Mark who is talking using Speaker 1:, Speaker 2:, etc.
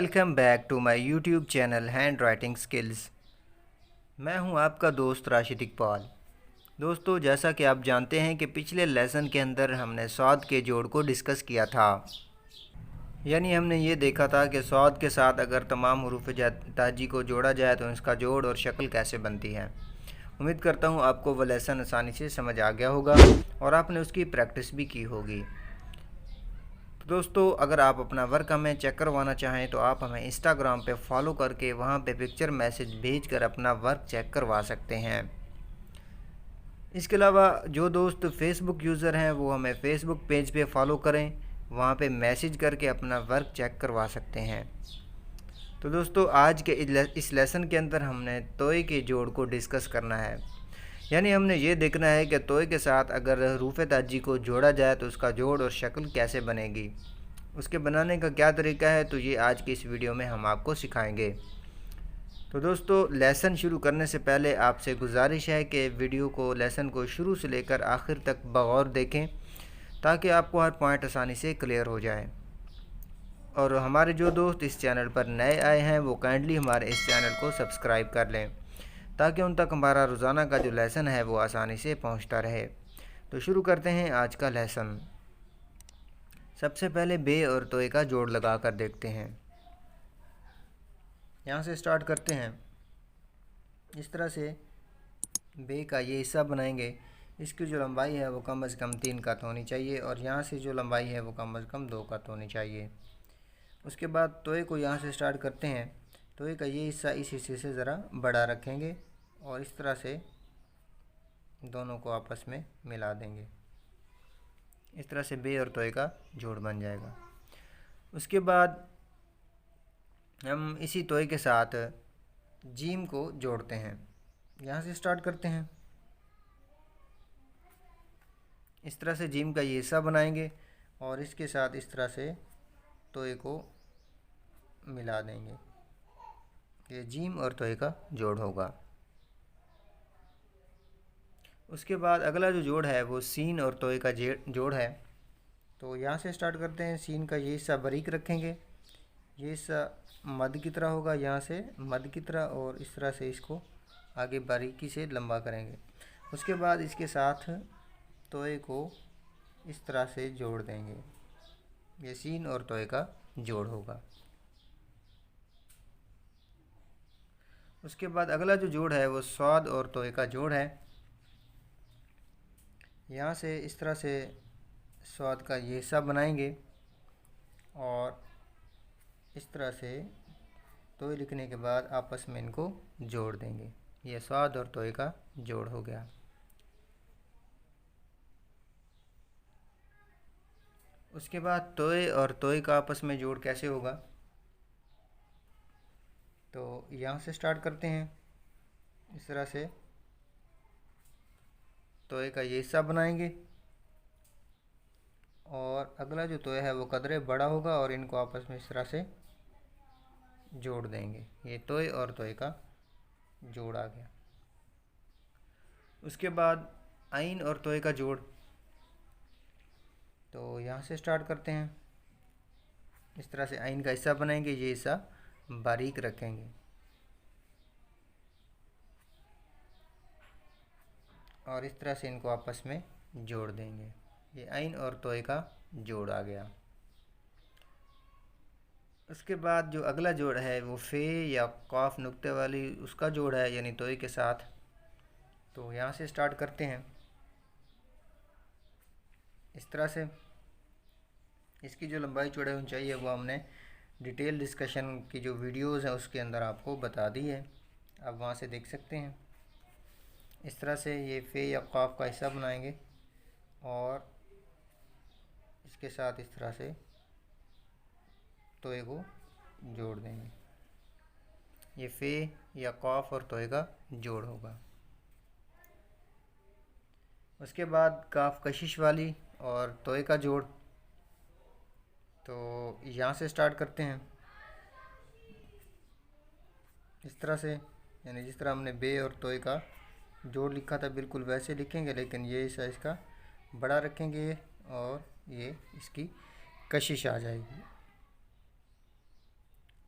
Speaker 1: Welcome back to my YouTube channel handwriting skills. मैं हूं आपका दोस्त राशिद इकबाल। दोस्तों, जैसा कि आप जानते हैं कि पिछले लेसन के अंदर हमने सौद के जोड़ को डिस्कस किया था। यानी हमने ये देखा था कि सौद के साथ अगर तमाम हरूफ ताजी को जोड़ा जाए तो इसका जोड़ और शक्ल कैसे बनती है। उम्मीद करता हूं आपको वो लेसन आसानी से समझ आ गया होगा और आपने उसकी प्रैक्टिस भी की होगी। तो दोस्तों, अगर आप अपना वर्क हमें चेक करवाना चाहें तो आप हमें इंस्टाग्राम पे फॉलो करके वहाँ पे पिक्चर मैसेज भेजकर अपना वर्क चेक करवा सकते हैं। इसके अलावा जो दोस्त फेसबुक यूज़र हैं वो हमें फेसबुक पेज पे फॉलो करें, वहाँ पे मैसेज करके अपना वर्क चेक करवा सकते हैं। तो दोस्तों, आज के इस लेसन के अंदर हमने तोय के जोड़ को डिस्कस करना है। यानी हमने ये देखना है कि तोय के साथ अगर हरूफ ताजी को जोड़ा जाए तो उसका जोड़ और शक्ल कैसे बनेगी, उसके बनाने का क्या तरीका है, तो ये आज की इस वीडियो में हम आपको सिखाएंगे। तो दोस्तों, लेसन शुरू करने से पहले आपसे गुजारिश है कि वीडियो को लेसन को शुरू से लेकर आखिर तक बगौर देखें ताकि आपको हर पॉइंट आसानी से क्लियर हो जाए। और हमारे जो दोस्त इस चैनल पर नए आए हैं वो काइंडली हमारे इस चैनल को सब्सक्राइब कर लें ताकि उन तक हमारा रोज़ाना का जो लेसन है वो आसानी से पहुंचता रहे। तो शुरू करते हैं आज का लेसन। सबसे पहले बे और तोय का जोड़ लगा कर देखते हैं। यहाँ से स्टार्ट करते हैं। इस तरह से बे का ये हिस्सा बनाएंगे। इसकी जो लंबाई है वो कम से कम 3 कत होनी चाहिए और यहाँ से जो लंबाई है वो कम से कम 2 कत होनी चाहिए। उसके बाद तोय को यहाँ से स्टार्ट करते हैं। तोय का ये हिस्सा इस हिस्से से ज़रा बड़ा रखेंगे और इस तरह से दोनों को आपस में मिला देंगे। इस तरह से बे और तोय का जोड़ बन जाएगा। उसके बाद हम इसी तोय के साथ जीम को जोड़ते हैं। यहाँ से स्टार्ट करते हैं। इस तरह से जीम का ये हिस्सा बनाएंगे और इसके साथ इस तरह से तोय को मिला देंगे। ये जीम और तोय का जोड़ होगा। उसके बाद अगला जो जोड़ है वो सीन और तोय का जोड़ है। तो यहाँ से स्टार्ट करते हैं। सीन का ये हिस्सा बारीक रखेंगे, ये हिस्सा मद की तरह होगा, यहाँ से मद की तरह, और इस तरह से इसको आगे बारीकी से लंबा करेंगे। उसके बाद इसके साथ तोय को इस तरह से जोड़ देंगे। ये सीन और तोय का जोड़ होगा। उसके बाद अगला जो जोड़ है वो स्वाद और तोय का जोड़ है। यहाँ से इस तरह से स्वाद का ये हिस्सा बनाएंगे और इस तरह से तोय लिखने के बाद आपस में इनको जोड़ देंगे। ये स्वाद और तोय का जोड़ हो गया। उसके बाद तोय और तोय का आपस में जोड़ कैसे होगा, तो यहाँ से स्टार्ट करते हैं। इस तरह से तोय का ये हिस्सा बनाएंगे और अगला जो तोय है वो कदरे बड़ा होगा और इनको आपस में इस तरह से जोड़ देंगे। ये तोय और तोय का जोड़ आ गया। उसके बाद आइन और तोय का जोड़। तो यहाँ से स्टार्ट करते हैं। इस तरह से आइन का हिस्सा बनाएंगे, ये हिस्सा बारीक रखेंगे और इस तरह से इनको आपस में जोड़ देंगे। ये आइन और तोय का जोड़ आ गया। उसके बाद जो अगला जोड़ है वो फे या कॉफ नुक्ते वाली उसका जोड़ है, यानी तोय के साथ। तो यहाँ से स्टार्ट करते हैं। इस तरह से इसकी जो लंबाई चौड़ाई होनी चाहिए वो हमने डिटेल डिस्कशन की जो वीडियोज़ हैं उसके अंदर आपको बता दी है, आप वहाँ से देख सकते हैं। इस तरह से ये फे या क़ाफ का हिस्सा बनाएंगे और इसके साथ इस तरह से तोय को जोड़ देंगे। ये फे या क़ाफ और तोय का जोड़ होगा। उसके बाद काफ कशिश वाली और तोय का जोड़। तो यहाँ से स्टार्ट करते हैं। इस तरह से, यानी जिस तरह हमने बे और तोय का जोड़ लिखा था बिल्कुल वैसे लिखेंगे, लेकिन ये हिस्सा इसका बड़ा रखेंगे और ये इसकी कशिश आ जाएगी।